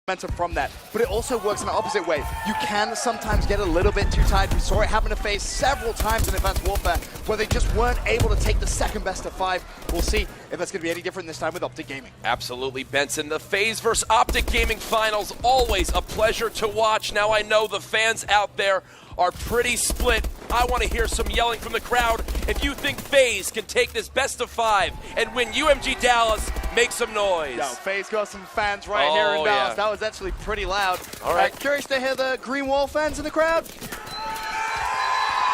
momentum from that, but it also works in the opposite way. You can sometimes get a little bit too tired. We saw it happen to FaZe several times in Advanced Warfare where they just weren't able to take the second best of 5. We'll see if that's going to be any different this time with OpTic Gaming. Absolutely, Benson. The FaZe vs. OpTic Gaming finals, always a pleasure to watch. Now I know the fans out there are pretty split. I want to hear some yelling from the crowd. If you think FaZe can take this best of 5 and win UMG Dallas, make some noise. Yo, FaZe got some fans right here in Dallas. That was actually pretty loud. All right. Curious to hear the Green Wall fans in the crowd?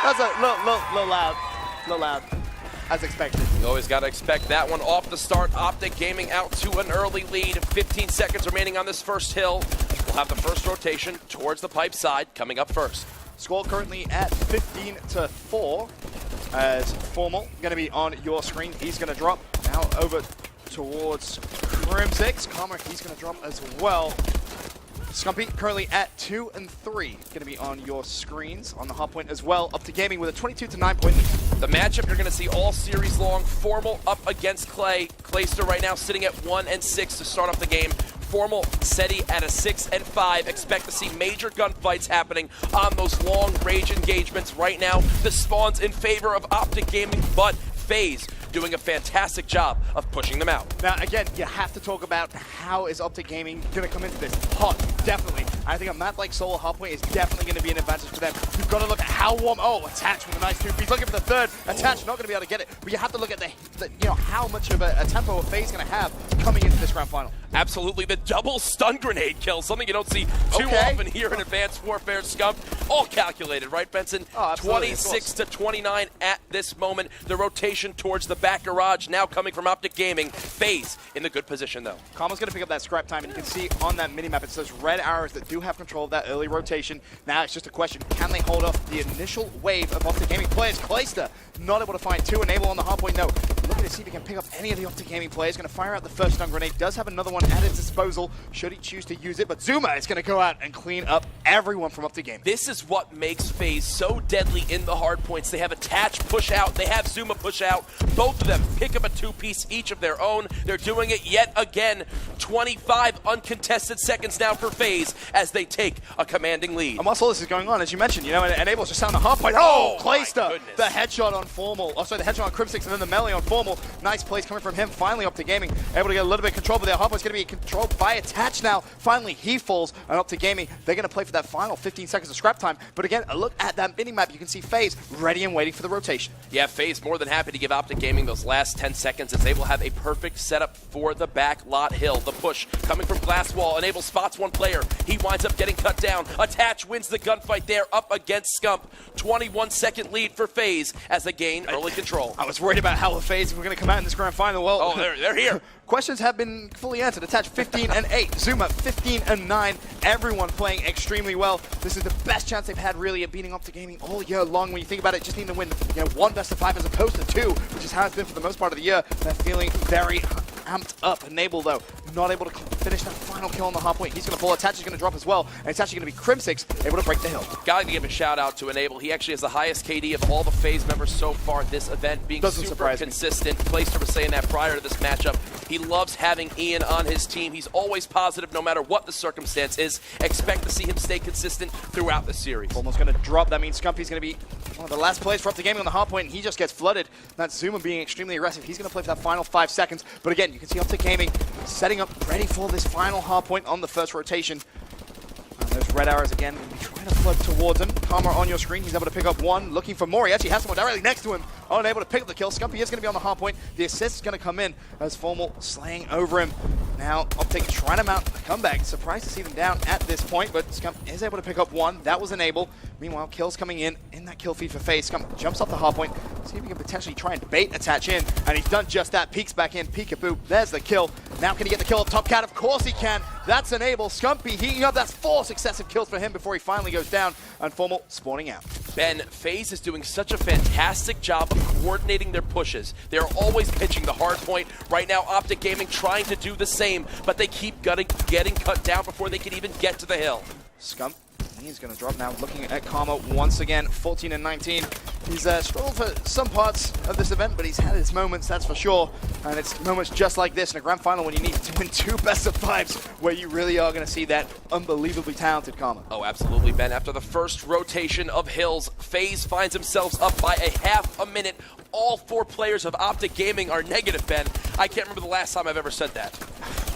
That's a little loud. As expected. You always got to expect that one off the start. OpTic Gaming out to an early lead. 15 seconds remaining on this first hill. We'll have the first rotation towards the pipe side coming up first. Score currently at 15-4 as Formal going to be on your screen. He's going to drop now over towards Crim6. Karma, he's going to drop as well. Scumpy currently at 2 and 3. Going to be on your screens on the hard point as well. OpTic Gaming with a 22-9 point lead. The matchup you're going to see all series long. Formal up against Clay. Clayster right now sitting at 1 and 6 to start off the game. Formal SETI at a 6 and 5. Expect to see major gunfights happening on those long range engagements. Right now, the spawn's in favor of OpTic Gaming, but FaZe doing a fantastic job of pushing them out. Now, again, you have to talk about how is OpTic Gaming going to come into this. Hot, definitely. I think a map like Solo Hardpoint is definitely going to be an advantage for them. You've got to look at how warm. Oh, Attach with a nice 2-piece. Looking for the third. Attach not going to be able to get it. But you have to look at how much of a tempo a FaZe is going to have coming into this grand final. Absolutely, the double stun grenade kill, something you don't see too often here in Advanced Warfare. Scump, all calculated, right, Benson? Oh, 26 to 29 at this moment. The rotation towards the back garage now coming from OpTic Gaming. FaZe in the good position, though. Karma's going to pick up that scrap time, and you can see on that minimap it says red arrows that do have control of that early rotation. Now it's just a question, can they hold off the initial wave of OpTic Gaming players? Clayster not able to find 2. Enable on the hardpoint, no. Looking to see if he can pick up any of the OpTic Gaming players. Going to fire out the first stun grenade. Does have another one at his disposal, should he choose to use it. But Zuma is going to go out and clean up everyone from OpTic Gaming. This is what makes FaZe so deadly in the hard points. They have Attach push out. They have Zuma push out. Both of them pick up a 2-piece each of their own. They're doing it yet again. 25 uncontested seconds now for FaZe as they take a commanding lead. And whilst all this is going on, as you mentioned, and Enable's just on the hardpoint. Oh, Clayster! The headshot on Formal. Oh, sorry, the headshot on Crim6 and then the melee on Formal. Nice plays coming from him. Finally, OpTic Gaming able to get a little bit of control, but their hardpoint's going to be controlled by Attach now. Finally, he falls, and OpTic Gaming, they're going to play for that final 15 seconds of scrap time. But again, a look at that mini-map. You can see FaZe ready and waiting for the rotation. Yeah, FaZe more than happy to give OpTic Gaming those last 10 seconds as they will have a perfect setup for the back lot hill. The push coming from Glass Wall. Enable spots one player. He winds up getting cut down. Attach wins the gunfight there up against Scump. 21-second lead for FaZe as they gain early control. I was worried about how the FaZe were going to come out in this grand final. Well, oh, they're here. Questions have been fully answered. Attach 15 and 8. Zuma 15 and 9. Everyone playing extremely well. This is the best chance they've had really at beating OpTic Gaming all year long. When you think about it, just need to win 1 best of 5 as opposed to 2, which is how it's been for the most part of the year. They're feeling very amped up. Enable, though, not able to finish that final kill on the hardpoint. He's going to fall. Attach is going to drop as well. And it's actually going to be Crim6 able to break the hill. Gotta give a shout out to Enable. He actually has the highest KD of all the FaZe members so far this event, being super consistent. Clayster was saying that prior to this matchup. He loves having Ian on his team. He's always positive no matter what the circumstance is. Expect to see him stay consistent throughout the series. Almost going to drop. That means Scumpy's going to be one of the last plays for OpTic Gaming on the hardpoint, and he just gets flooded. That's Zuma being extremely aggressive. He's going to play for that final 5 seconds. But again, you can see OpTic Gaming setting up ready for this final hardpoint on the first rotation. And those red arrows again trying to flood towards him. Karma on your screen. He's able to pick up one. Looking for more. He actually has someone directly next to him. Unable to pick up the kill. Scumpy is going to be on the hardpoint. The assist is going to come in as Formal slaying over him. Now OpTic trying to mount a comeback. Surprised to see them down at this point, but Scump is able to pick up one. That was Enable. Meanwhile, kills coming in that kill feed for FaZe. Scump jumps off the hardpoint. See if he can potentially try and bait Attach in, and he's done just that. Peeks back in. Peekaboo. There's the kill. Now can he get the kill up top cat? Of course he can. That's Enable. Scumpy heating up. That's 4 successive kills for him before he finally goes down. And Formal spawning out. Ben, FaZe is doing such a fantastic job of coordinating their pushes. They're always pitching the hard point. Right now, OpTic Gaming trying to do the same, but they keep getting cut down before they can even get to the hill. Scump, he's going to drop now. Looking at Karma once again, 14 and 19. He's struggled for some parts of this event, but he's had his moments, that's for sure. And it's moments just like this in a grand final when you need to win 2 best-of-5s, where you really are going to see that unbelievably talented Karma. Oh, absolutely, Ben. After the first rotation of Hills, FaZe finds themselves up by a half a minute. All 4 players of OpTic Gaming are negative, Ben. I can't remember the last time I've ever said that.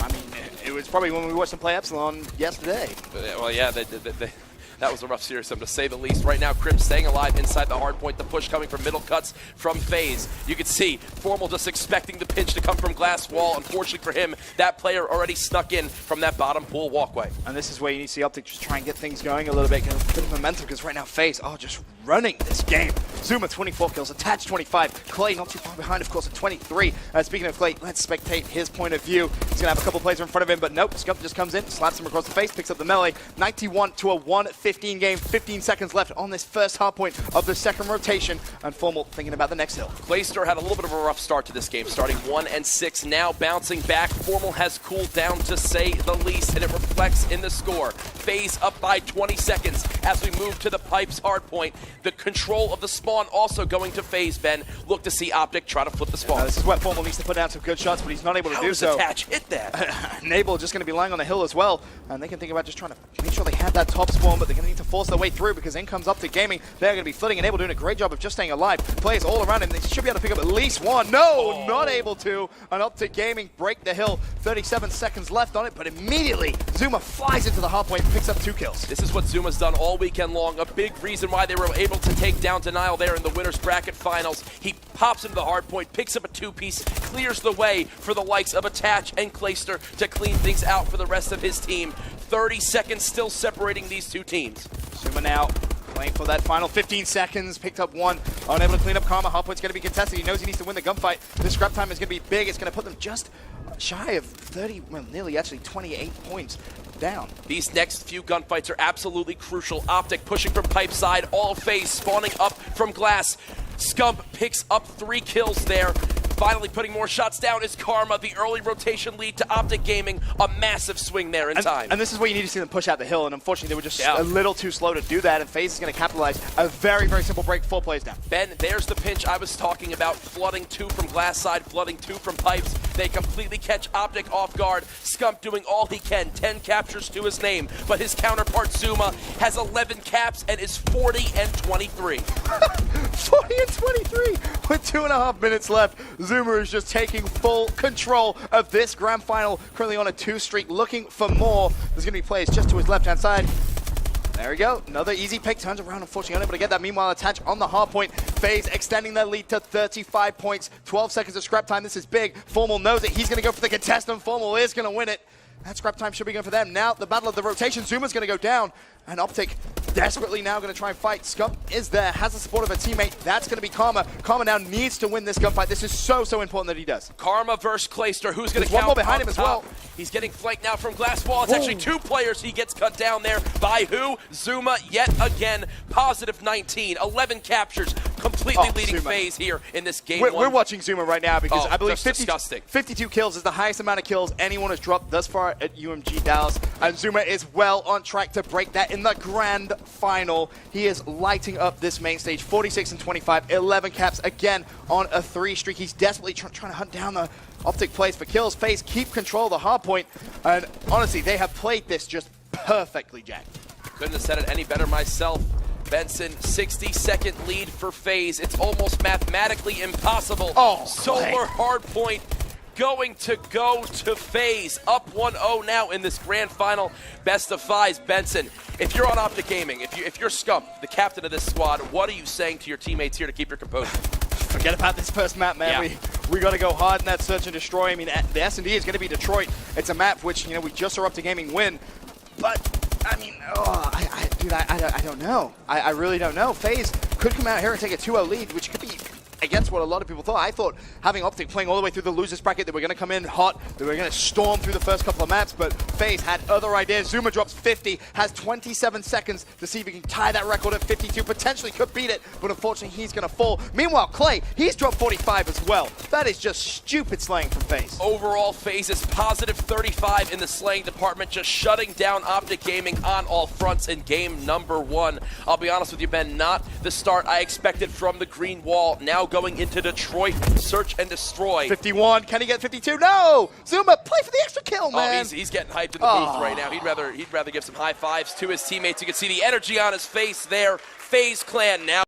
I mean, it was probably when we watched them play Epsilon yesterday. Well, yeah, that was a rough series, to say the least. Right now, Crim staying alive inside the hard point. The push coming from middle cuts from FaZe. You can see Formal just expecting the pinch to come from glass wall. Unfortunately for him, that player already snuck in from that bottom pool walkway. And this is where you need to see OpTic just try and get things going a little bit, get a bit of momentum, because right now FaZe are just running this game. Zuma 24 kills, Attach 25, Clay not too far behind, of course, at 23. Speaking of Clay, let's spectate his point of view. He's going to have a couple players in front of him, but nope, Scump just comes in, slaps him across the face, picks up the melee. 91 to a 1-15 game, 15 seconds left on this first hard point of the second rotation, and Formal thinking about the next hill. Clayster had a little bit of a rough start to this game, starting 1-6, now bouncing back. Formal has cooled down, to say the least, and it reflects in the score. FaZe up by 20 seconds as we move to the Pipes hard point. The control of the spawn also going to FaZe, Ben. Look to see OpTic try to flip the spawn. This is where Formal needs to put down some good shots, but he's not able to do so. How does Attach hit that? Nable just going to be lying on the hill as well, and they can think about just trying to make sure they have that top spawn, but they're going to need to force their way through, because in comes OpTic Gaming. They're going to be flitting, and Nable doing a great job of just staying alive. Players all around him. They should be able to pick up at least one. No, not able to. And OpTic Gaming break the hill. 37 seconds left on it, but immediately Zuma flies into the hard point and picks up 2 kills. This is what Zuma's done all weekend long. A big reason why they were able to take down Denial there in the winner's bracket finals. He pops into the hard point, picks up a 2-piece, clears the way for the likes of Attach and Clayster to clean things out for the rest of his team. 30 seconds still separating these 2 teams. Zuma now playing for that final 15 seconds, picked up 1, unable to clean up Karma. Hard point's going to be contested. He knows he needs to win the gunfight. This scrap time is going to be big. It's going to put them just shy of 30, well, nearly actually 28 points down. These next few gunfights are absolutely crucial. OpTic pushing from pipe side, all FaZe spawning up from glass. Scump picks up 3 kills there. Finally putting more shots down is Karma. The early rotation lead to OpTic Gaming. A massive swing there in time. And this is where you need to see them push out the hill, and unfortunately they were just a little too slow to do that, and FaZe is going to capitalize. A very, very simple break, 4 plays down. Ben, there's the pinch I was talking about. Flooding 2 from glass side, flooding 2 from pipes. They completely catch OpTic off guard. Scump doing all he can. 10 captures to his name, but his counterpart Zuma has 11 caps and is 40-23. 40-23 with 2.5 minutes left. Zuma is just taking full control of this grand final, currently on a 2 streak, looking for more. There's going to be players just to his left-hand side. There we go. Another easy pick. Turns around, unfortunately, unable to get that. Meanwhile, Attach on the hard point. FaZe extending their lead to 35 points. 12 seconds of scrap time. This is big. Formal knows it. He's going to go for the contest, and Formal is going to win it. That scrap time should be going for them. Now, the battle of the rotation. Zuma's going to go down, and OpTic desperately now going to try and fight. Scump is there, has the support of a teammate. That's going to be Karma. Karma now needs to win this gunfight. This is so, so important that he does. Karma versus Clayster. Who's going to count? One more behind him as well. He's getting flanked now from glass wall. It's actually 2 players. He gets cut down there by who? Zuma yet again. Positive 19. 11 captures. Completely leading Zuma. FaZe here in this game. We're watching Zuma right now because I believe 52 kills is the highest amount of kills anyone has dropped thus far at UMG Dallas. And Zuma is well on track to break that in the grand final. He is lighting up this main stage. 46-25, 11 caps again on a 3 streak. He's desperately trying to hunt down the OpTic plays for kills. FaZe keep control of the hard point. And honestly, they have played this just perfectly, Jack. Couldn't have said it any better myself. Benson, 60-second lead for FaZe. It's almost mathematically impossible. Solar hardpoint going to go to FaZe. Up 1-0 now in this grand final. Best of 5s. Benson, if you're on OpTic Gaming, if you're Scump, the captain of this squad, what are you saying to your teammates here to keep your composure? Forget about this first map, man. Yeah. We got to go hard in that search and destroy. I mean, the S&D is going to be Detroit. It's a map which, we just saw OpTic Gaming win. But, I mean, dude, I don't know. I really don't know. FaZe could come out here and take a 2-0 lead, which could be against what a lot of people thought. I thought having OpTic playing all the way through the losers bracket, they were going to come in hot, they were going to storm through the first couple of maps, but FaZe had other ideas. Zuma drops 50, has 27 seconds to see if he can tie that record at 52, potentially could beat it, but unfortunately he's going to fall. Meanwhile, Clay, he's dropped 45 as well. That is just stupid slaying from FaZe. Overall, FaZe is positive 35 in the slaying department, just shutting down OpTic Gaming on all fronts in game number 1. I'll be honest with you, Ben, not the start I expected from the green wall. Now going into Detroit, search and destroy. 51, can he get 52? No! Zuma, play for the extra kill, man! Oh, he's getting hyped in the booth right now. He'd rather give some high fives to his teammates. You can see the energy on his face there. FaZe Clan now